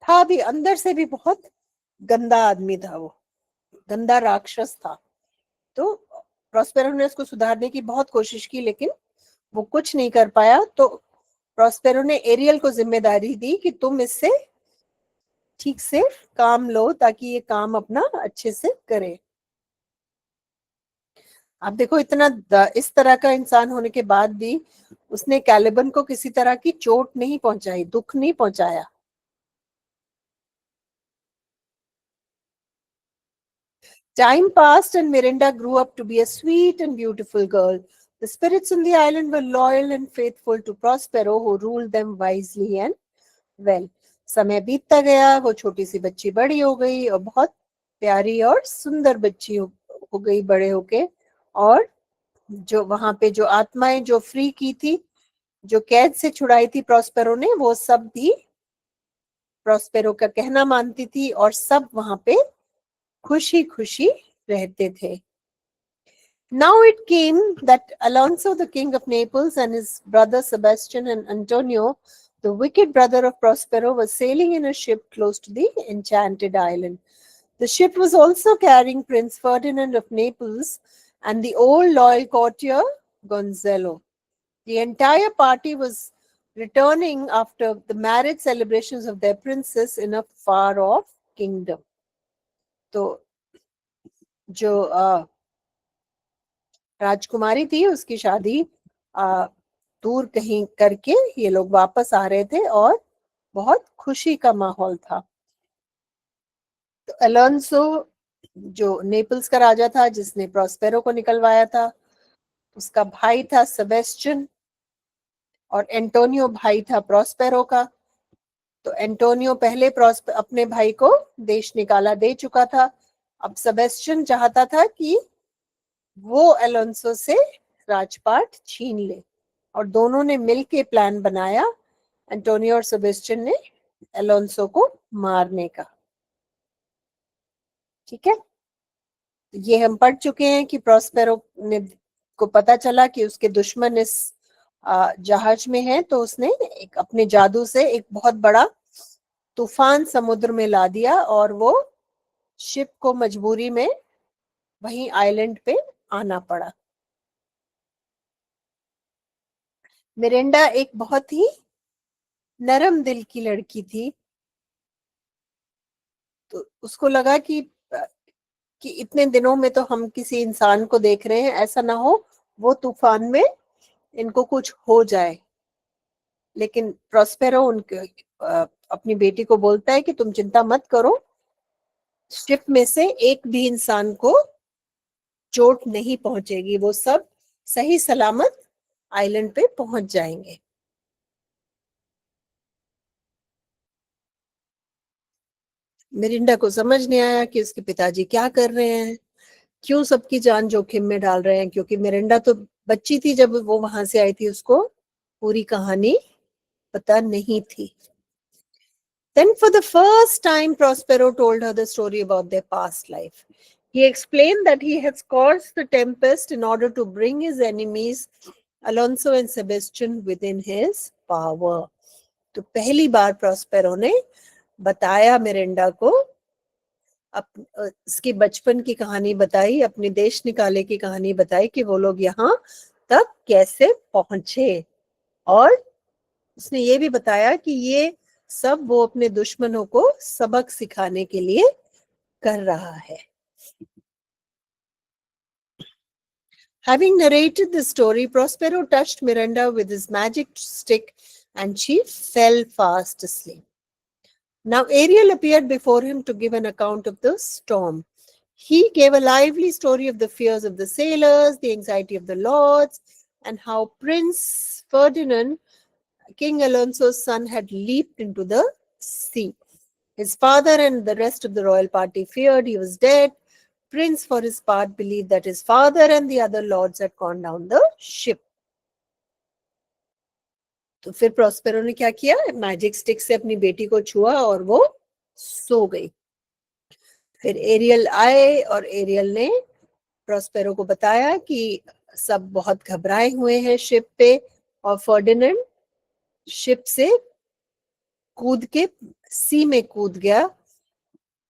था भी अंदर से भी बहुत गंदा आदमी था, वो गंदा राक्षस था. तो प्रॉस्पेरो ने उसको सुधारने की बहुत कोशिश की, लेकिन वो कुछ नहीं कर पाया. तो प्रॉस्पेरो ने एरियल को जिम्मेदारी दी कि तुम इससे ठीक से काम लो, ताकि ये काम अपना अच्छे से करे. आप देखो, इतना इस तरह का इंसान होने के बाद भी उसने कैलिबन को किसी तरह की चोट नहीं पहुंचाई, दुख नहीं पहुंचाया. Time passed and Miranda grew up to be a sweet and beautiful girl. The spirits on the island were loyal and faithful to Prospero, who ruled them wisely and well. समय बीतता गया, वो छोटी सी बच्ची बड़ी हो गई और बहुत प्यारी और सुंदर बच्ची हो गई बड़े होके. और जो वहां पे जो आत्माएं जो फ्री की थी, जो कैद से छुड़ाई थी प्रॉस्पेरो ने, वो सब भी प्रॉस्पेरो का कहना मानती थी, और सब वहां पे खुशी खुशी रहते थे. Now it came that Alonso, the king of Naples, and his brother Sebastian and Antonio, the wicked brother of Prospero, was sailing in a ship close to the enchanted island. The ship was also carrying Prince Ferdinand of Naples and the old loyal courtier Gonzalo. The entire party was returning after the marriage celebrations of their princess in a far-off kingdom. तो जो राजकुमारी थी, उसकी शादी दूर कहीं करके ये लोग वापस आ रहे थे, और बहुत खुशी का माहौल था. तो अलोंसो, जो नेपल्स का राजा था, जिसने प्रॉस्पेरो को निकलवाया था, उसका भाई था सेबेस्टियन, और एंटोनियो भाई था प्रॉस्पेरो का. तो एंटोनियो पहले अपने भाई को देश निकाला दे चुका था. अब सेबेस्टियन चाहता था कि वो अलोंसो से राजपाट छीन ले, और दोनों ने मिलके प्लान बनाया, एंटोनियो और सेबेस्टियन ने, अलोंसो को मारने का. ठीक है, ये हम पढ़ चुके हैं कि प्रॉस्पेरो ने को पता चला कि उसके दुश्मन इस जहाज में है, तो उसने एक अपने जादू से एक बहुत बड़ा तूफान समुद्र में ला दिया, और वो शिप को मजबूरी में वहीं आइलैंड पे आना पड़ा. मिरेंडा एक बहुत ही नरम दिल की लड़की थी. तो उसको लगा कि इतने दिनों में तो हम किसी इंसान को देख रहे हैं, ऐसा ना हो वो तूफान में इनको कुछ हो जाए. लेकिन प्रॉस्पेरो उनके अपनी बेटी को बोलता है कि तुम चिंता मत करो, शिप में से एक भी इंसान को चोट नहीं पहुंचेगी, वो सब सही सलामत आइलैंड पे पहुंच जाएंगे. मिरिंडा को समझ नहीं आया कि उसके पिताजी क्या कर रहे हैं. क्यों सबकी जान जोखिम में डाल रहे हैं, क्योंकि मिरिंडा तो बच्ची थी जब वो वहां से आई थी, उसको पूरी कहानी पता नहीं थी. Then for the first time, Prospero told her the story about their past life. He explained that he had caused the tempest in order to bring his enemies, Alonso and Sebastian, within his power. तो पहली बार Prospero ने बताया Mirinda को, उसकी बचपन की कहानी बताई, अपने देश निकाले की कहानी बताई कि वो लोग यहाँ तक कैसे पहुंचे. और उसने ये भी बताया कि ये सब वो अपने दुश्मनों को सबक सिखाने के लिए कर रहा है. Having narrated the story, Prospero touched Miranda with his magic stick and she fell fast asleep. Now Ariel appeared before him to give an account of the storm. He gave a lively story of the fears of the sailors, the anxiety of the lords, and how Prince Ferdinand, King Alonso's son, had leaped into the sea. His father and the rest of the royal party feared he was dead. Prince, for his part, believed that his father and the other lords had gone down the ship. तो फिर Prospero ने क्या किया, magic stick से अपनी बेटी को छुआ और वो सो गई. फिर एरियल आए और एरियल ने प्रॉस्पेरो को बताया कि सब बहुत घबराए हुए हैं शिप पे, और फर्डिनेंड शिप से कूद के सी में कूद गया.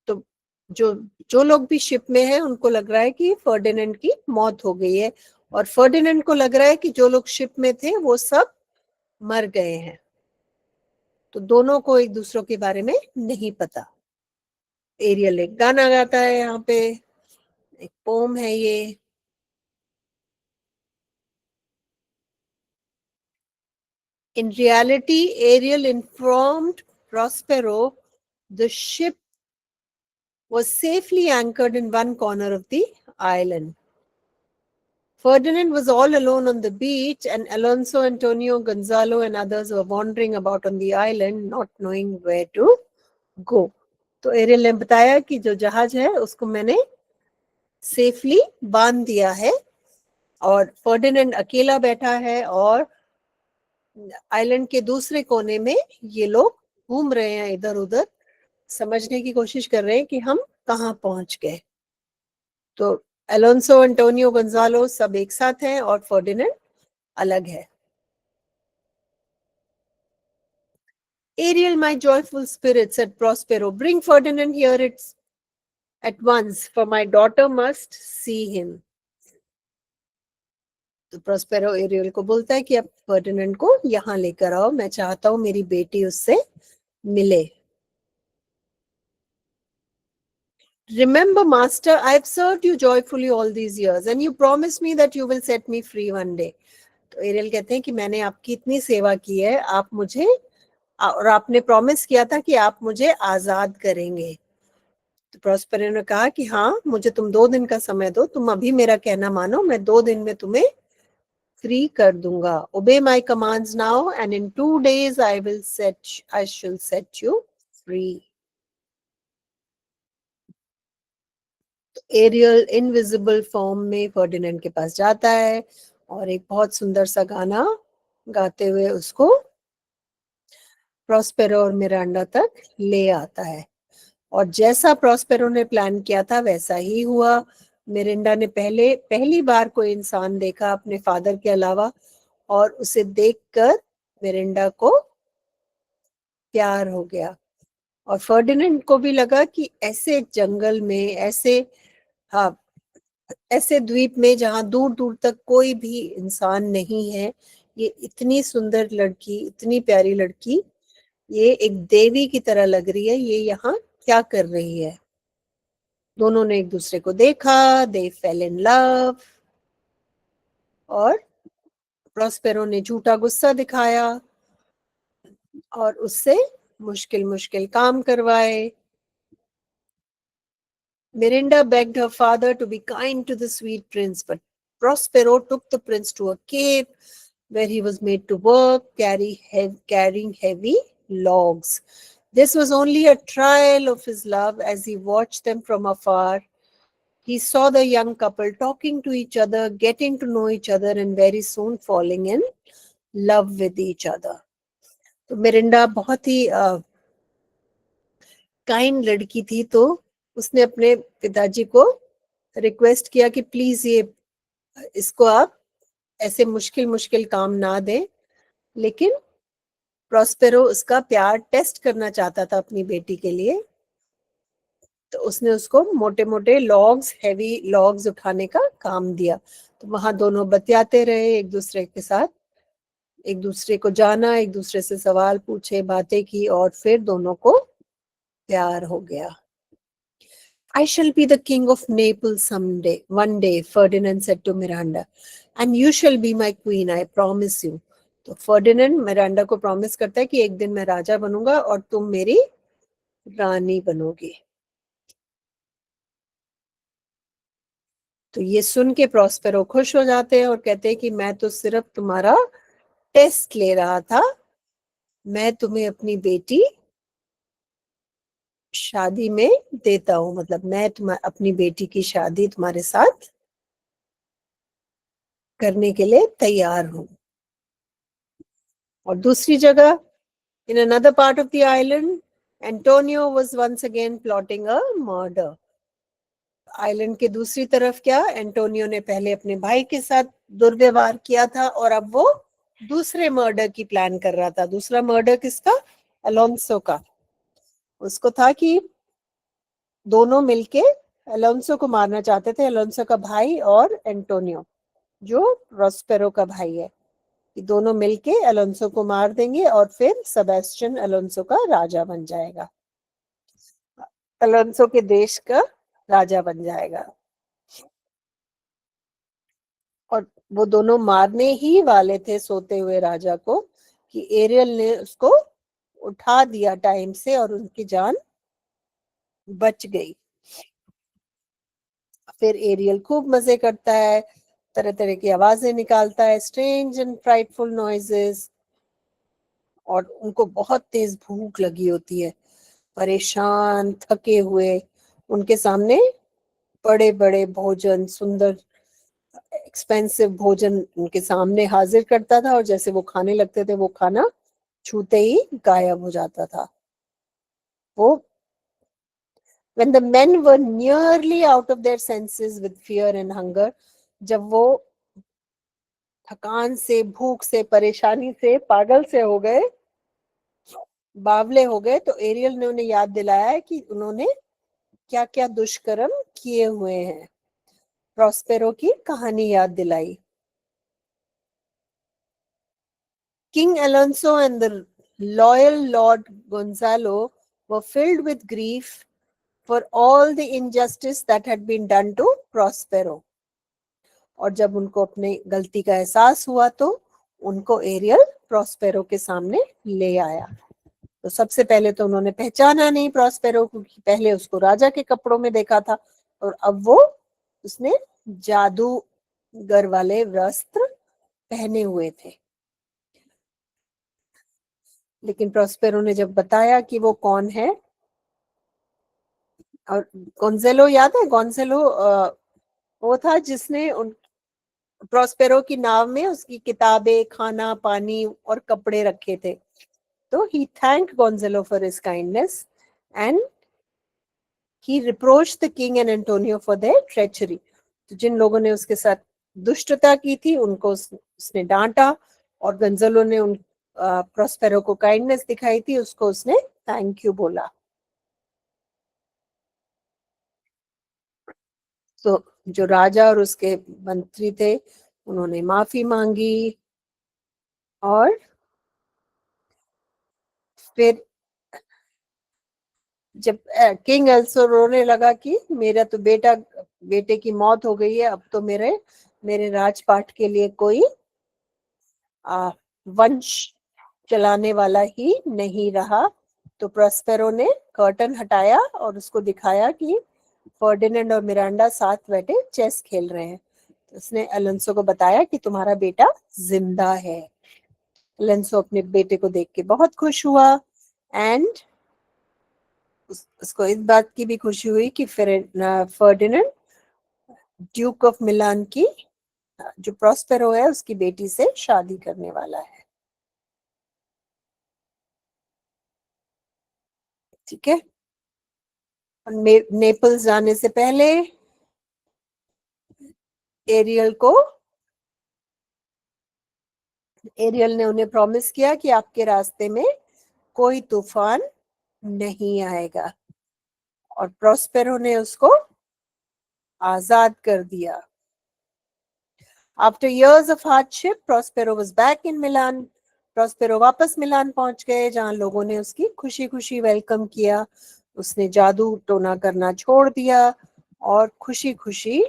तो जो जो लोग भी शिप में हैं उनको लग रहा है कि फर्डिनेंड की मौत हो गई है, और फर्डिनेंड को लग रहा है कि जो लोग शिप में थे वो सब मर गए हैं. तो दोनों को एक दूसरों के बारे में नहीं पता. एरियल एक गाना गाता है यहाँ पे, एक पोम है ये. In reality, Ariel informed Prospero the ship was safely anchored in one corner of the island. Ferdinand was all alone on the beach, and Alonso, Antonio, Gonzalo, and others were wandering about on the island, not knowing where to go. तो aerial ने बताया कि जो जहाज है उसको मैंने safely बांध दिया है, और फर्डिनेंड अकेला बैठा है, और आइलैंड के दूसरे कोने में ये लोग घूम रहे हैं, इधर उधर समझने की कोशिश कर रहे हैं कि हम कहाँ पहुंच गए. तो अलोंसो, एंटोनियो, गोंजालो सब एक साथ हैं और फर्डिनेंड अलग है. Ariel, my joyful spirit, said Prospero, bring Ferdinand here at once, for my daughter must see him. तो प्रोस्पेरो एरियल को बोलता है कि अब फर्डिनेंड को यहाँ लेकर आओ, मैं चाहता हूँ मेरी बेटी उससे मिले. Remember, master, I have served you joyfully all these years, and you promised me that you will set me free one day. तो एरियल कहते हैं कि मैंने आपकी इतनी सेवा की है, आप मुझे, और आपने प्रॉमिस किया था कि आप मुझे आजाद करेंगे. तो प्रोस्पेरो ने कहा कि हाँ, मुझे तुम 2 दिन का समय दो, तुम अभी मेरा कहना मानो, मैं 2 दिन में तुम्हें फ्री कर दूंगा. Obey my commands now, and in 2 days I shall set you free. Ariel invisible form में फर्डिनेंड के पास जाता है और एक बहुत सुंदर सा गाना गाते हुए उसको प्रॉस्पेरो और मिरांडा तक ले आता है. और जैसा प्रॉस्पेरो ने प्लान किया था वैसा ही हुआ. मिरिंडा ने पहली बार कोई इंसान देखा अपने फादर के अलावा, और उसे देखकर मिरिंडा को प्यार हो गया. और फर्डिनेंड को भी लगा कि ऐसे जंगल में, हाँ, ऐसे द्वीप में जहाँ दूर दूर तक कोई भी इंसान नहीं है, ये इतनी सुंदर लड़की, इतनी प्यारी लड़की, ये एक देवी की तरह लग रही है, ये यहाँ क्या कर रही है. दोनों ने एक दूसरे को देखा, दे फेल इन लव, और प्रॉस्पेरो ने झूठा गुस्सा दिखाया और उससे मुश्किल मुश्किल काम करवाए. Mirinda begged her father to be kind to the sweet prince, but Prospero took the prince to a cave where he was made to work, carrying heavy logs. This was only a trial of his love as he watched them from afar. He saw the young couple talking to each other, getting to know each other, and very soon falling in love with each other. तो Mirinda बहुत ही kind लड़की थी, तो उसने अपने पिताजी को request किया कि प्लीज इसको आप ऐसे मुश्किल मुश्किल काम ना दें, लेकिन प्रॉस्पेरो उसका प्यार टेस्ट करना चाहता था अपनी बेटी के लिए, तो उसने उसको मोटे मोटे लॉग्स, हेवी लॉग्स उठाने का काम दिया। तो वहां दोनों बतियाते रहे एक दूसरे के साथ, एक दूसरे को जाना, एक दूसरे से सवाल पूछे, बातें की, और फिर दोनों को प्यार हो गया। I shall be the king of Naples someday, one day, Ferdinand said to Miranda, and you shall be my queen, I promise you. तो फर्डिनेंड मिरांडा को प्रॉमिस करता है कि एक दिन मैं राजा बनूंगा और तुम मेरी रानी बनोगी। तो ये सुन के प्रॉस्पेरो खुश हो जाते हैं और कहते हैं कि मैं तो सिर्फ तुम्हारा टेस्ट ले रहा था, मैं तुम्हें अपनी बेटी शादी में देता हूँ, मतलब मैं अपनी बेटी की शादी तुम्हारे साथ करने के लिए तैयार हूँ। और दूसरी जगह, in another part of the island, Antonio was once again plotting a murder. Island के दूसरी तरफ क्या, एंटोनियो ने पहले अपने भाई के साथ दुर्व्यवहार किया था और अब वो दूसरे मर्डर की प्लान कर रहा था। दूसरा मर्डर किसका? अलोंसो का। उसको था कि दोनों मिलके अलोंसो को मारना चाहते थे, अलोंसो का भाई और एंटोनियो जो प्रॉस्पेरो का भाई है, कि दोनों मिलके अलोंसो को मार देंगे और फिर सेबेस्टियन अलोंसो का राजा बन जाएगा, अलोंसो के देश का राजा बन जाएगा। और वो दोनों मारने ही वाले थे सोते हुए राजा को, कि एरियल ने उसको उठा दिया टाइम से और उनकी जान बच गई। फिर एरियल खूब मजे करता है, तरह तरह की आवाजें निकालता है, स्ट्रेंज एंड फ्राइटफुल नॉइजेस, और उनको बहुत तेज भूख लगी होती है, परेशान थके हुए, उनके सामने बड़े बड़े भोजन, सुंदर एक्सपेंसिव भोजन उनके सामने हाजिर करता था, और जैसे वो खाने लगते थे वो खाना छूते ही गायब हो जाता था। वो when the men were nearly out of their senses with fear and hunger, जब वो थकान से, भूख से, परेशानी से पागल से हो गए, बावले हो गए, तो एरियल ने उन्हें याद दिलाया है कि उन्होंने क्या क्या दुष्कर्म किए हुए हैं। प्रॉस्पेरो की कहानी याद दिलाई। King Alonso and the loyal Lord Gonzalo were filled with grief for all the injustice that had been done to Prospero. और जब उनको अपने गलती का एहसास हुआ तो उनको एरियल प्रॉस्पेरो के सामने ले आया। तो सबसे पहले तो उन्होंने पहचाना नहीं प्रॉस्पेरो को, क्योंकि पहले उसको राजा के कपड़ों में देखा था और अब वो उसने जादूगर वाले वस्त्र पहने हुए थे। लेकिन प्रॉस्पेरो ने जब बताया कि वो कौन है, और गोंजेलो याद है, गोंजेलो वो था जिसने प्रॉस्पेरो की नाव में उसकी किताबें, खाना, पानी और कपड़े रखे थे। तो he thanked Gonzalo for his kindness and he reproached the king and Antonio for their treachery. तो जिन लोगों ने उसके साथ दुष्टता की थी उनको उसने डांटा, और गोंजालो ने उन प्रॉस्पेरो को काइंडनेस दिखाई थी, उसको उसने थैंक यू बोला। तो जो राजा और उसके मंत्री थे उन्होंने माफी मांगी, और फिर जब किंग एल्सो रोने लगा कि मेरा तो बेटे की मौत हो गई है, अब तो मेरे राजपाट के लिए कोई वंश चलाने वाला ही नहीं रहा, तो प्रॉस्पेरो ने कर्टन हटाया और उसको दिखाया कि फर्डिनेंड और मिरांडा साथ बैठे चेस खेल रहे हैं। तो उसने अलोंसो को बताया कि तुम्हारा बेटा जिंदा है। अलोंसो अपने बेटे को देख के बहुत खुश हुआ, एंड उसको इस बात की भी खुशी हुई कि फर्डिनेंड ड्यूक ऑफ मिलान की, जो प्रॉस्पेरो है उसकी बेटी से शादी करने वाला है। ठीक है। नेपल्स जाने से पहले एरियल ने उन्हें प्रॉमिस किया कि आपके रास्ते में कोई तूफान नहीं आएगा, और प्रॉस्पेरो ने उसको आजाद कर दिया। After years of hardship, Prospero was back in Milan. Prospero वापस मिलान पहुंच गए, जहां लोगों ने उसकी खुशी खुशी वेलकम किया। उसने जादू टोना करना छोड़ दिया और खुशी खुशी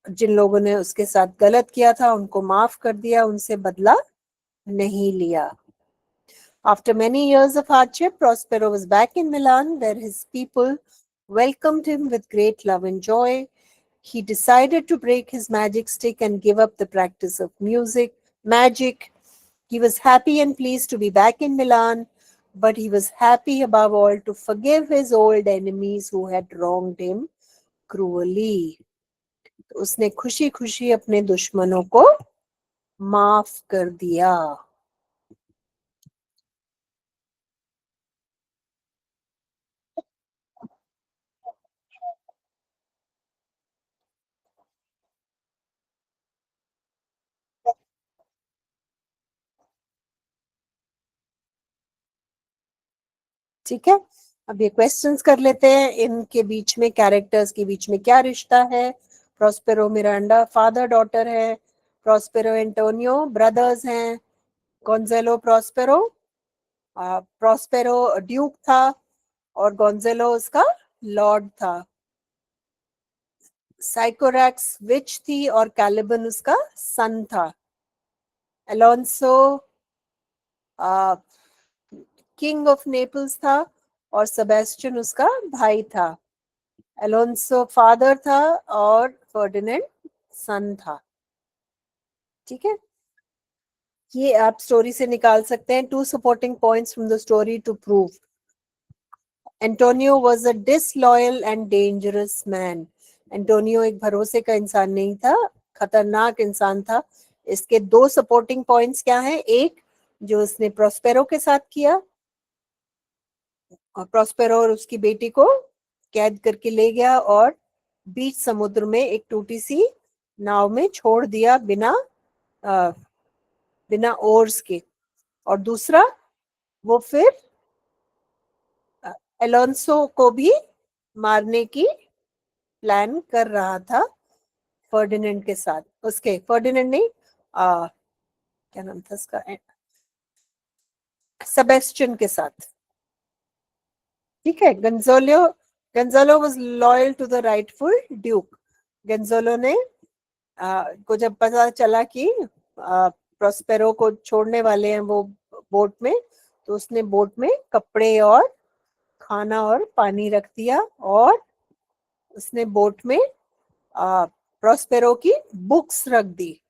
जिन लोगों ने उसके साथ गलत किया था उनको माफ कर दिया, उनसे बदला नहीं लिया। After many years of hardship, Prospero was back in Milan, where his people welcomed him with great love and joy. He decided to break his magic stick and give up the practice of magic. He was happy and pleased to be back in Milan, but he was happy above all to forgive his old enemies who had wronged him cruelly. उसने खुशी खुशी अपने दुश्मनों को माफ कर दिया। ठीक है, अब ये क्वेश्चंस कर लेते हैं। इनके बीच में, कैरेक्टर्स के बीच में क्या रिश्ता है? प्रोस्पेरो मिरांडा फादर डॉटर है, प्रोस्पेरो एंटोनियो ब्रदर्स हैं, गोंजेलो प्रोस्पेरो प्रोस्पेरो ड्यूक था और गोंजेलो उसका लॉर्ड था। साइकोरैक्स विच थी और कैलिबन उसका सन था। अलोंसो किंग ऑफ नेपल्स था और सेबेस्टियन उसका भाई था। अलोंसो फादर था और फर्डिनेंड सन था। ठीक है, ये आप स्टोरी से निकाल सकते हैं। 2 supporting points from the story to prove Antonio was a disloyal and dangerous man. Antonio एक भरोसे का इंसान नहीं था, खतरनाक इंसान था। इसके 2 सपोर्टिंग पॉइंट्स क्या हैं? एक, जो उसने प्रोस्पेरो के साथ किया, और प्रोस्पेरो और उसकी बेटी को कैद करके ले गया और बीच समुद्र में एक टूटी सी नाव में छोड़ दिया बिना ओर्स के। और दूसरा, वो फिर एलोंसो को भी मारने की प्लान कर रहा था फर्डिनेंड के साथ। उसके फर्डिनेंड नहीं, क्या नाम था उसका, सेबेस्टियन के साथ। ठीक है, Gonzalo was loyal to the rightful duke. Gonzalo ने को जब पता चला कि प्रोस्पेरो को छोड़ने वाले हैं वो बोट में, तो उसने बोट में कपड़े और खाना और पानी रख दिया, और उसने बोट में प्रोस्पेरो की बुक्स रख दी।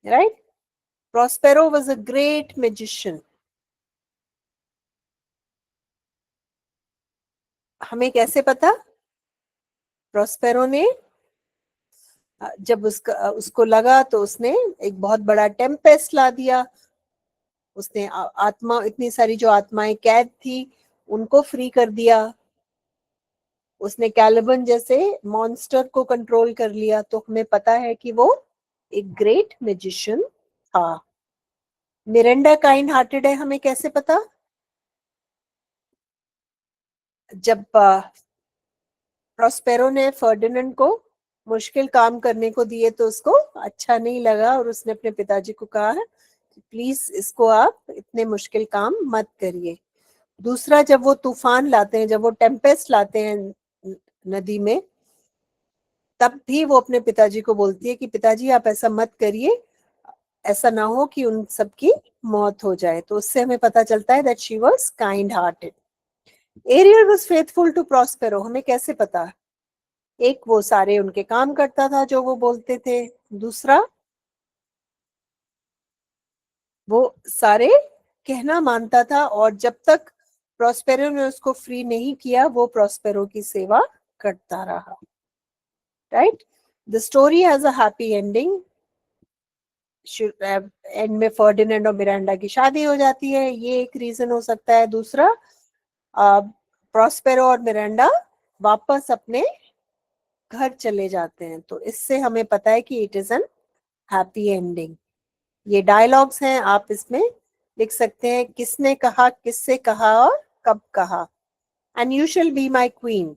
Right? Prospero was a great magician. हमें कैसे पता? प्रोस्पेरो ने जब उसको लगा तो उसने एक बहुत बड़ा टेम्पेस्ट ला दिया। उसने आत्मा, इतनी सारी जो आत्माएं कैद थी उनको फ्री कर दिया। उसने कैलिबन जैसे मॉन्स्टर को कंट्रोल कर लिया। तो हमें पता है कि वो एक ग्रेट मैजिशियन था। मिरांडा काइंड हार्टेड है, हमें कैसे पता? जब प्रोस्पेरो ने फर्डिनेंड को मुश्किल काम करने को दिए तो उसको अच्छा नहीं लगा, और उसने अपने पिताजी को कहा प्लीज इसको आप इतने मुश्किल काम मत करिए। दूसरा, जब वो तूफान लाते हैं, जब वो टेम्पेस्ट लाते हैं नदी में, तब भी वो अपने पिताजी को बोलती है कि पिताजी आप ऐसा मत करिए, ऐसा ना हो कि उन सबकी मौत हो जाए। तो उससे हमें पता चलता है that she was kind hearted. Ariel was faithful to Prospero, हमें कैसे पता? एक, वो सारे उनके काम करता था जो वो बोलते थे। दूसरा, वो सारे कहना मानता था, और जब तक प्रॉस्पेरो ने उसको फ्री नहीं किया, वो प्रॉस्पेरो की सेवा करता रहा, right. The story has a happy ending. And में फर्डिनेंड और मिरांडा की शादी हो जाती है, ये एक रीजन हो सकता है। दूसरा, प्रॉस्पेरो और मिरांडा वापस अपने घर चले जाते हैं, तो इससे हमें पता है कि it is an happy ending. ये डायलॉग्स हैं, आप इसमें लिख सकते हैं किसने कहा, किससे कहा और कब कहा। And you shall be my queen,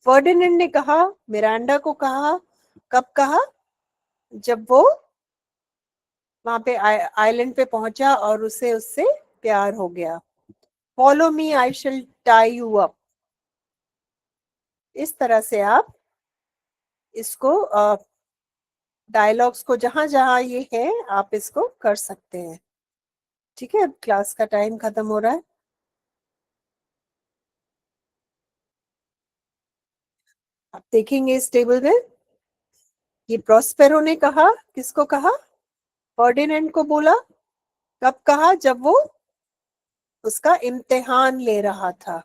Ferdinand ने कहा, मिरांडा को कहा, कब कहा, जब वो वहां पे आइलैंड पे पहुंचा और उसे उससे प्यार हो गया। Follow me I shall tie you up. इस तरह से आप इसको डायलॉग्स को जहां जहां ये है आप इसको कर सकते हैं। ठीक है, अब क्लास का टाइम खत्म हो रहा है। आप देखेंगे इस टेबल में, ये प्रॉस्पेरो ने कहा, किसको कहा, फर्डिनेंड को बोला, कब कहा, जब वो उसका इम्तिहान ले रहा था।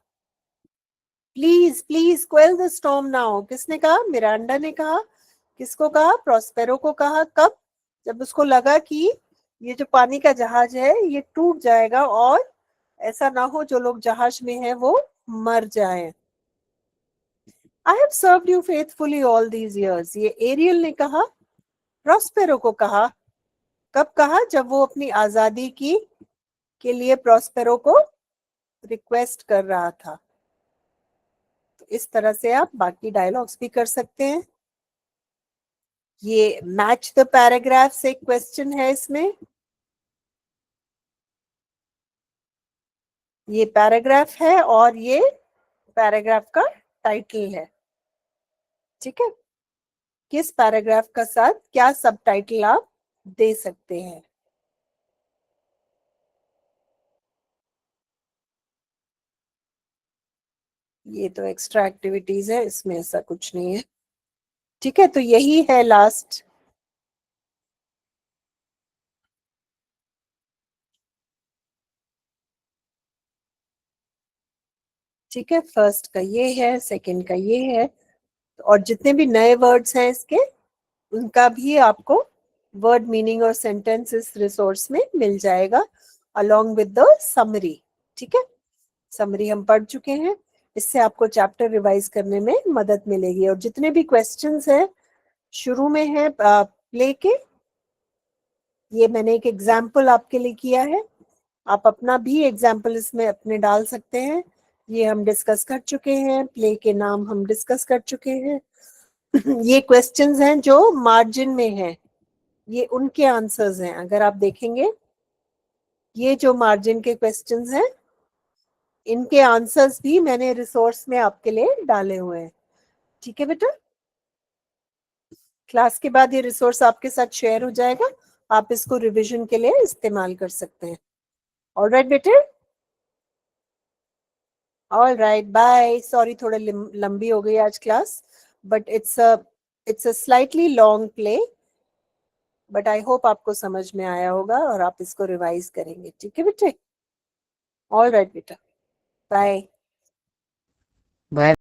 Please please quail the storm now, किसने कहा, मिरांडा ने कहा, किसको कहा, प्रॉस्पेरो को कहा, कब, जब उसको लगा कि ये जो पानी का जहाज है ये टूट जाएगा और ऐसा ना हो जो लोग जहाज में हैं वो मर जाएं। I have served you faithfully all these years, ये एरियल ने कहा, प्रॉस्पेरो को कहा, कब कहा, जब वो अपनी आजादी की के लिए प्रॉस्पेरो को रिक्वेस्ट कर रहा था। तो इस तरह से आप बाकी डायलॉग्स भी कर सकते हैं। ये मैच द पैराग्राफ से क्वेश्चन है इसमें, ये पैराग्राफ है और ये पैराग्राफ का टाइटल है। ठीक है, किस पैराग्राफ का साथ क्या सब टाइटल आप दे सकते हैं। ये तो एक्स्ट्रा एक्टिविटीज है, इसमें ऐसा कुछ नहीं है। ठीक है, तो यही है लास्ट। ठीक है, फर्स्ट का ये है, सेकंड का ये है, और जितने भी नए वर्ड्स हैं इसके उनका भी आपको वर्ड मीनिंग और सेंटेंस इस रिसोर्स में मिल जाएगा अलोंग विद द समरी। ठीक है, समरी हम पढ़ चुके हैं, इससे आपको चैप्टर रिवाइज करने में मदद मिलेगी। और जितने भी क्वेश्चंस हैं शुरू में है प्ले के, ये मैंने एक एग्जाम्पल आपके लिए किया है, आप अपना भी एग्जाम्पल इसमें अपने डाल सकते हैं। ये हम डिस्कस कर चुके हैं, प्ले के नाम हम डिस्कस कर चुके हैं। ये क्वेश्चंस हैं जो मार्जिन में हैं, ये उनके आंसर्स हैं। अगर आप देखेंगे ये जो मार्जिन के क्वेश्चंस हैं इनके आंसर्स भी मैंने रिसोर्स में आपके लिए डाले हुए हैं। ठीक है बेटा, क्लास के बाद ये रिसोर्स आपके साथ शेयर हो जाएगा, आप इसको रिवीजन के लिए इस्तेमाल कर सकते हैं। ऑलराइट बेटे, ऑलराइट बाय। सॉरी थोड़ा लंबी हो गई आज class, but it's a slightly long play, but I hope आपको समझ में आया होगा और आप इसको रिवाइज करेंगे। ठीक है बेटे, ऑलराइट बेटा, बाय। बाय।